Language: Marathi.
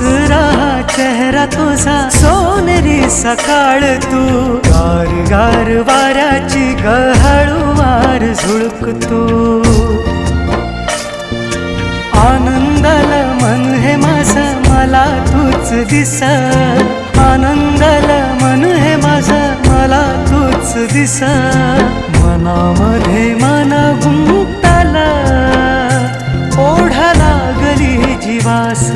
दुसरा चेहरा तुझा सोनेरी सकाळ तू गार गार वाऱ्याची गहळूवार झुळकतो आनंदाला मन हे माझं मला तूच दिस आनंदाला मन हे माझं मला तूच दिस मनामध्ये मन गुंतला ओढा लागली जीवास